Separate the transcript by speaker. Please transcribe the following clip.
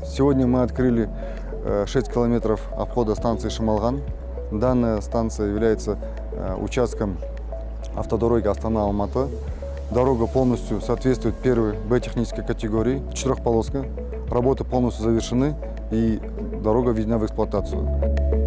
Speaker 1: Сегодня мы открыли 6 километров обхода станции Шамалган. Данная станция является участком автодороги Астана-Алматы. Дорога полностью соответствует первой Б-технической категории, четырехполоска. Работы полностью завершены и дорога введена в эксплуатацию.